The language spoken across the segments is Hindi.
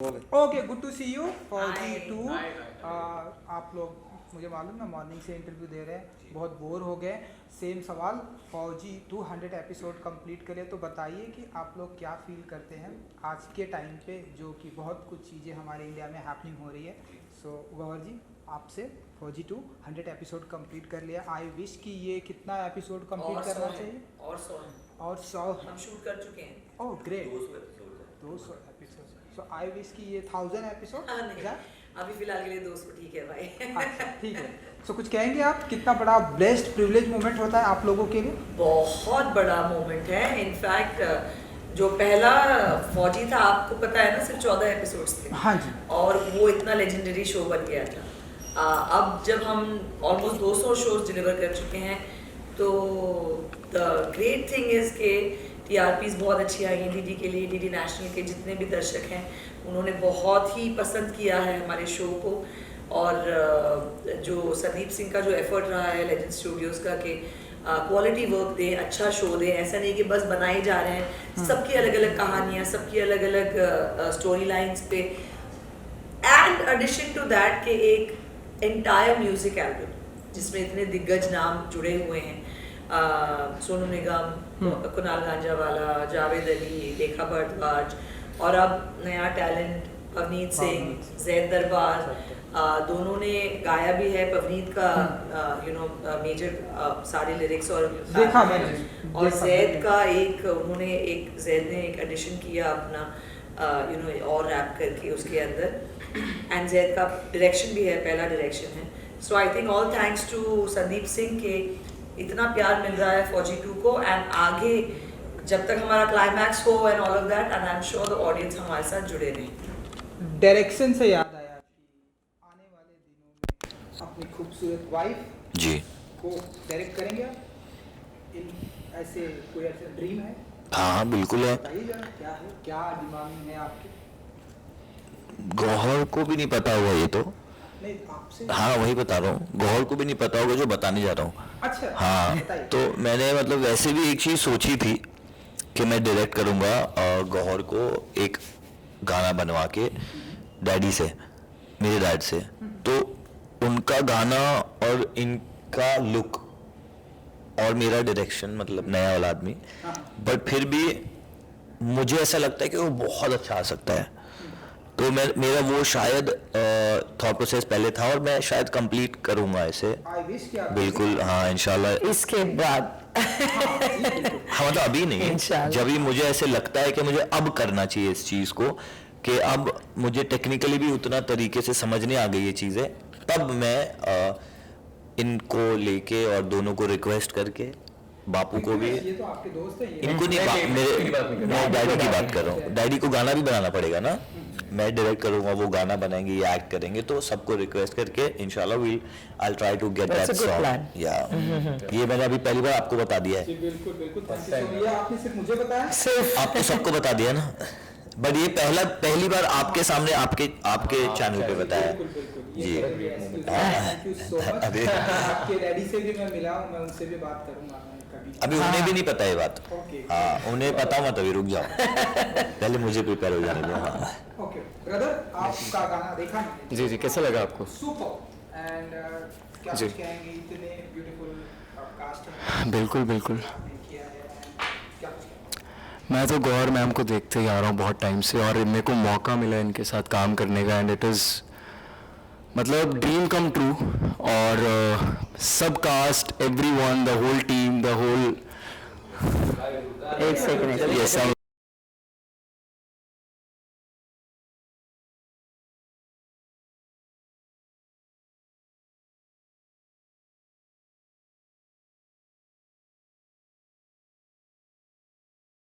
Okay, good to see you फौजी टू। आप लोग, मुझे मालूम ना, मॉर्निंग से इंटरव्यू दे रहे हैं, बहुत बोर हो गए। सेम सवाल, फौजी 200 एपिसोड कंप्लीट करे तो बताइए कि आप लोग क्या फील करते हैं आज के टाइम पे, जो कि बहुत कुछ चीज़ें हमारे इंडिया में हैपनिंग हो रही है। सो गौहर जी, आपसे, फौजी 200 एपिसोड कंप्लीट कर लिया। आई विश कि ये कितना एपिसोड कंप्लीट करना चाहिए? और 100 हम शूट कर चुके हैं। Oh great, 200 episode. So I wish कि ये 1000 एपिसोड जाए। अभी फिलहाल के लिए 200 ठीक है भाई। अच्छा ठीक है। सो कुछ कहेंगे आप, कितना बड़ा ब्लेस्ड प्रिविलेज मोमेंट होता है आप लोगों के लिए? बहुत बड़ा मोमेंट है। इनफैक्ट जो पहला फौजी था, आपको पता है ना, सिर्फ 14 एपिसोड्स थे। हाँ जी। और वो इतना लेजेंडरी शो बन गया था। अब जब हम ऑलमोस्ट 200 शोज डिलीवर कर चुके हैं, तो द ग्रेट थिंग इज के टीआरपीज बहुत अच्छी आई हैं डीडी के लिए। डीडी नेशनल के जितने भी दर्शक हैं, उन्होंने बहुत ही पसंद किया है हमारे शो को। और जो संदीप सिंह का जो एफर्ट रहा है लेजेंड स्टूडियोज़ का, कि क्वालिटी वर्क दें, अच्छा शो दें, ऐसा नहीं कि बस बनाए जा रहे हैं। सबकी अलग अलग कहानियाँ, सबकी अलग अलग स्टोरी लाइन्स पे, एंड एडिशन टू दैट के एक एंटायर म्यूजिक एल्बम जिसमें इतने दिग्गज नाम जुड़े हुए हैं। सोनू निगम, कुणाल गांजावाला, जावेद अली, रेखा भारद्वाज, और अब नया टैलेंट पवनीत सिंह, जैद दरबार, दोनों ने गाया भी है। पवनीत का मेजर सारे लिरिक्स और देखा मैंने। और जैद का जैद ने एक एडिशन किया अपना और रैप करके उसके अंदर। एंड जैद का डायरेक्शन भी है, पहला डायरेक्शन है। So I think all thanks to Sandeep Singh के इतना प्यार मिल रहा है फौजी 2 को। एंड आगे जब तक हमारा क्लाइमैक्स हो and all of that, and I am sure the audience हमारे साथ जुड़े रहें। डायरेक्शन से याद आया कि आने वाले दिनों में अपनी खूबसूरत वाइफ जी को डायरेक्ट करेंगे आप? इन ऐसे कोई ऐसा ड्रीम है? हाँ हाँ बिल्कुल है। बताइए जरा, क्या है, क्या दिमाग में है आपके? गौहर को भी नहीं पता होगा ये तो। नहीं, आपसे। हाँ वही बता रहा हूँ, गौहर को भी नहीं पता होगा जो बताने जा रहा हूँ। अच्छा हाँ बताइए। तो मैंने मतलब वैसे भी एक चीज़ सोची थी कि मैं डायरेक्ट करूँगा गौहर को एक गाना बनवा के डैडी से, मेरे डैड से। तो उनका गाना और इनका लुक और मेरा डायरेक्शन, मतलब नया वाला आदमी, बट फिर भी मुझे ऐसा लगता है कि वो बहुत अच्छा आ सकता है। तो मेरा वो शायद थॉट प्रोसेस पहले था और मैं शायद कंप्लीट करूंगा इसे। आई विश कि आप बिल्कुल हाँ, इंशाल्लाह। इसके बाद हाँ मतलब अभी नहीं, जब भी मुझे ऐसे लगता है कि मुझे अब करना चाहिए इस चीज़ को, कि अब मुझे टेक्निकली भी उतना तरीके से समझने आ गई ये चीज़ें, तब मैं इनको लेके और दोनों को रिक्वेस्ट करके, बापू को भी। ये तो आपके दोस्त हैं, ये इनको नहीं, मैं डैडी की बात कर रहा हूँ। डैडी को गाना भी बनाना पड़ेगा ना, मैं डायरेक्ट करूंगा, वो गाना बनाएंगे, ये एक्ट करेंगे। तो सबको रिक्वेस्ट करके इंशाल्लाह I try to get that song. या ये मैंने अभी पहली बार आपको बता दिया है। बिल्कुल बिल्कुल, थैंक यू सो मच। ये आपने सिर्फ मुझे बताया? सिर्फ आपको सबको बता दिया ना, बट ये पहली बार आपके सामने आपके चैनल पे बताया जी। Thank you so much. अभी आपके डैडी से भी मैं मिला हूँ, मैं उनसे भी बात करूंगा कभी। अभी उन्हें भी नहीं पता ये बात। हाँ उन्हें पता हुआ तभी रुक जाओ, पहले मुझे प्रिपेयर हो जाने दो। हाँ ओके ब्रदर, आपका गाना देखा मैंने। जी जी, कैसा लगा आपको? सुपर। एंड क्या जी। कुछ कहेंगे, इतने ब्यूटीफुल कास्ट है बिल्कुल बिल्कुल। आपने किया है, and क्या कुछ कहेंगे? मैं तो गौर मैम को देखते ही आ रहा हूँ बहुत टाइम से, और मेरे को मौका मिला इनके साथ काम करने का, एंड इट इज़ मतलब ड्रीम कम ट्रू। और सब cast, everyone, the whole team, the whole, एक सेकंड ये सब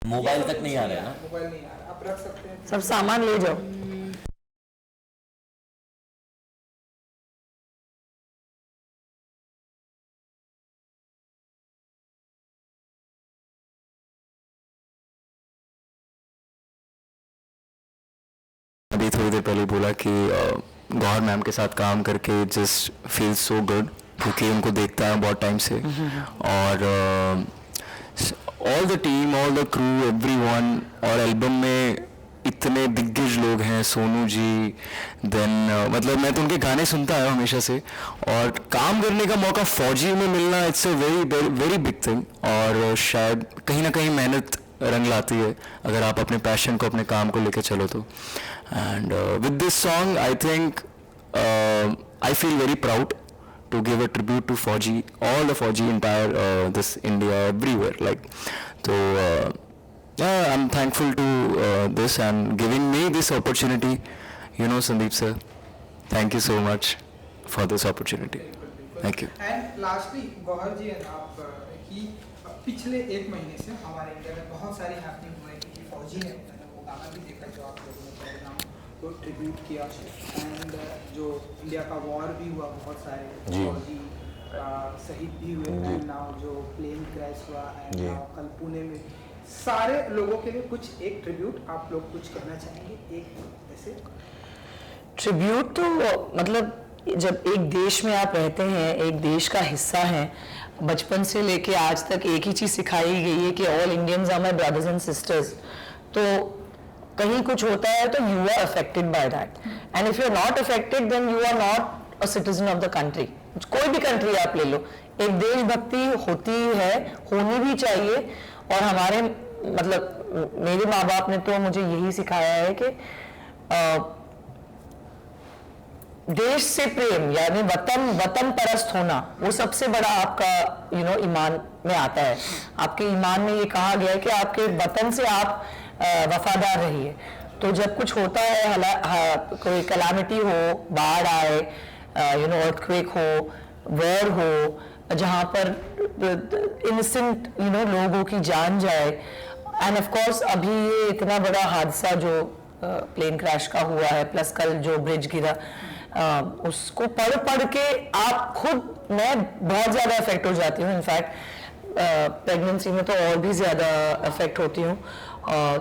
मोबाइल तक नहीं आ रहा है ना। मोबाइल नहीं आ रहा, आप रख सकते हैं। सब सामान ले जाओ। अभी थोड़ी देर पहले बोला कि गौर मैम के साथ काम करके जस्ट फील सो गुड, क्योंकि उनको देखता है बहुत टाइम से। और all the team, all the crew, everyone, और एल्बम में इतने दिग्गज लोग हैं, सोनू जी, देन मतलब मैं तो उनके गाने सुनता आया हमेशा से, और काम करने का मौका फौजी में मिलना it's a very very big thing. और शायद कहीं ना कहीं मेहनत रंग लाती है अगर आप अपने पैशन को, अपने काम को लेकर चलो तो। And with this song I think I feel very proud to give a tribute to Fauji, all the Fauji, entire this India, everywhere, like, so yeah, I'm thankful to this and giving me this opportunity, you know, Sandeep sir, thank you so much for this opportunity. Thank you. And lastly Gauhar ji, आप कि पिछले एक महीने से हमारे इंडिया में बहुत सारी हैपनिंग हुए क्योंकि फौजी ने, मैंने वो गाना भी देखा जो आप लोगों ने प्रोग्राम को ट्रिब्यूट किया, एंड जो इंडिया का वॉर भी हुआ, बहुत सारे फौजी शहीद भी हुए, एंड नाउ जो प्लेन क्रैश हुआ, एंड नाउ कल पुणे में, सारे लोगों के लिए कुछ एक ट्रिब्यूट आप लोग कुछ कहना चाहेंगे? एक ऐसे ट्रिब्यूट तो मतलब जब एक देश में आप रहते हैं, एक देश का हिस्सा हैं, बचपन से लेके आज तक एक ही चीज़ सिखाई गई है कि all Indians are my brothers and sisters, तो कहीं कुछ होता है तो you are affected by that, and if you are not affected then you are not a citizen of the country. कोई भी कंट्री आप ले लो, एक देशभक्ति होती है, होनी भी चाहिए। और हमारे मतलब मेरे माँ बाप ने तो मुझे यही सिखाया है कि देश से प्रेम यानी वतन परस्त होना, वो सबसे बड़ा आपका ईमान में आता है। आपके ईमान में ये कहा गया है कि आपके वतन से आप वफादार रहिए। तो जब कुछ होता है, कोई कैलामिटी हो, बाढ़ आए, अर्थक्वेक हो, वॉर हो, जहाँ पर इनोसेंट लोगों की जान जाए, एंड ऑफ कोर्स अभी ये इतना बड़ा हादसा जो प्लेन क्रैश का हुआ है, प्लस कल जो ब्रिज गिरा, उसको पढ़ के आप खुद, मैं बहुत ज़्यादा अफेक्ट हो जाती हूँ। इनफैक्ट प्रेगनेंसी में तो और भी ज़्यादा अफेक्ट होती हूँ।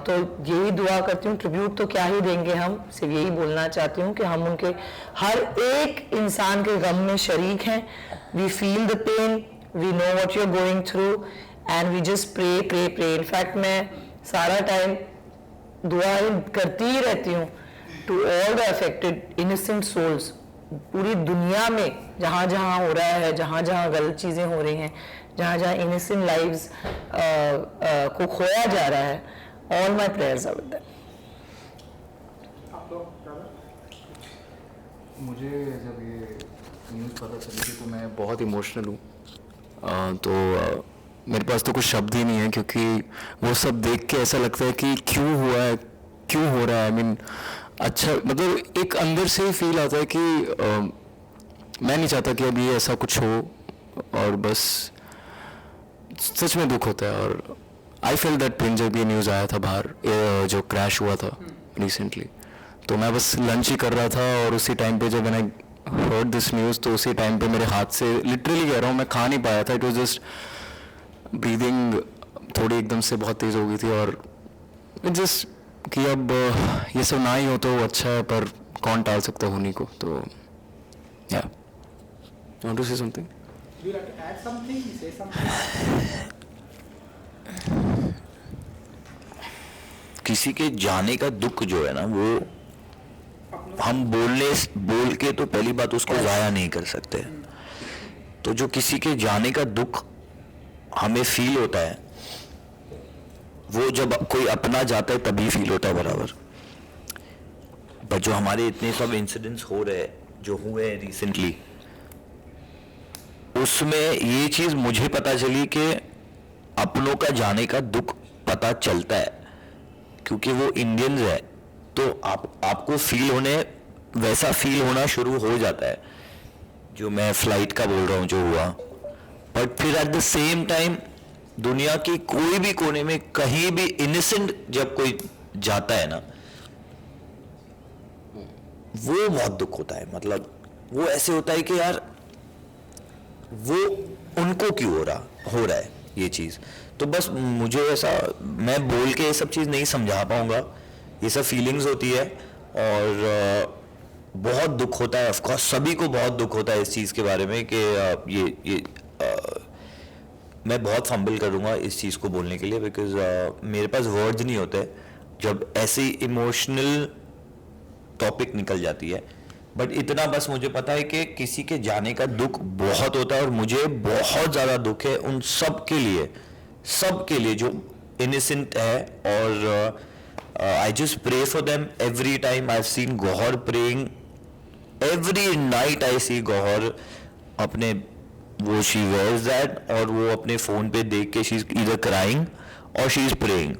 तो यही दुआ करती हूँ, ट्रिब्यूट तो क्या ही देंगे हम, सिर्फ यही बोलना चाहती हूँ कि हम उनके हर एक इंसान के गम में शरीक हैं। We feel the pain, we know what you are going through, and we just pray pray pray. In fact मैं सारा टाइम दुआएं करती ही रहती हूँ to all the affected innocent souls पूरी दुनिया में, जहाँ जहाँ हो रहा है, जहाँ जहाँ गलत चीज़ें हो रही हैं, जहाँ जहाँ इनोसेंट लाइव्स को खोया जा रहा है। All my prayers are with them. मुझे जब ये न्यूज़ पता चली थी तो मैं बहुत इमोशनल हूँ। मेरे पास तो कुछ शब्द ही नहीं है, क्योंकि वो सब देख के ऐसा लगता है कि क्यों हुआ है, क्यों हो रहा है। आई मीन अच्छा, मतलब एक अंदर से फील आता है कि मैं नहीं चाहता कि अभी ऐसा कुछ हो, और बस सच में दुख होता है। और आई फील दैट पेन जब ये न्यूज़ आया था बाहर, जो क्रैश हुआ था रिसेंटली, तो मैं बस लंच ही कर रहा था, और उसी टाइम पे जब मैंने हर्ड दिस न्यूज़, तो उसी टाइम पे मेरे हाथ से, लिटरली कह रहा हूँ, मैं खा नहीं पाया था। इट वॉज जस्ट ब्रीदिंग थोड़ी एकदम से बहुत तेज़ हो गई थी, और जस्ट कि अब ये सब ना ही हो तो अच्छा है, पर कौन टाल सकता होने को। तो you want to say something, Do you like to add something? Say something? किसी के जाने का दुख जो है ना, वो हम बोल के तो पहली बात उसको ज़ाया नहीं कर सकते। तो जो किसी के जाने का दुख हमें फील होता है, वो जब कोई अपना जाता है तभी फील होता है बराबर। पर जो हमारे इतने सब इंसिडेंट्स हो रहे हैं, जो हुए हैं रिसेंटली, उसमें ये चीज़ मुझे पता चली कि अपनों का जाने का दुख पता चलता है, क्योंकि वो इंडियंस है, तो आपको वैसा फील होना शुरू हो जाता है, जो मैं फ्लाइट का बोल रहा हूँ जो हुआ। बट फिर एट द सेम टाइम दुनिया की कोई भी कोने में कहीं भी इनोसेंट जब कोई जाता है ना, वो बहुत दुख होता है। मतलब वो ऐसे होता है कि यार वो उनको क्यों हो रहा है ये चीज़। तो बस मुझे ऐसा, मैं बोल के ये सब चीज़ नहीं समझा पाऊंगा, ये सब फीलिंग्स होती है, और बहुत दुख होता है। ऑफ कोर्स सभी को बहुत दुख होता है इस चीज़ के बारे में कि ये मैं बहुत फंबल करूँगा इस चीज़ को बोलने के लिए, बिकॉज मेरे पास वर्ड्स नहीं होते। जब ऐसी इमोशनल टॉपिक निकल जाती है। बट इतना बस मुझे पता है कि किसी के जाने का दुख बहुत होता है, और मुझे बहुत ज़्यादा दुख है उन सब के लिए जो इनोसेंट है। और I just pray for them every time. I have seen Gauhar praying every night. I see Gauhar अपने वो शी वेयर्स दैट, और वो अपने फोन पे देख के शी इज ईदर क्राइंग और she is praying.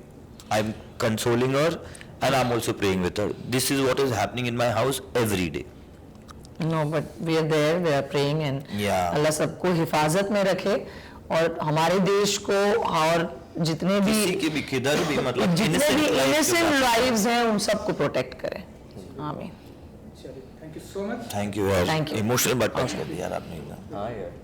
I am consoling her and I'm also praying with her. This is what is happening in my house every day. No, but we are there, we are praying and Yeah. अल्लाह सबको हिफाजत में रखे और हमारे देश को और जितने भी किसी की भी किधर भी मतलब जितने भी innocent life के innocent साथ- lives हैं उन सबको प्रोटेक्ट करें। आमीन। चलिए, thank you so much. Thank you यार। Thank you. Emotional but touch कर दिया यार आपने एकदम। हाँ यार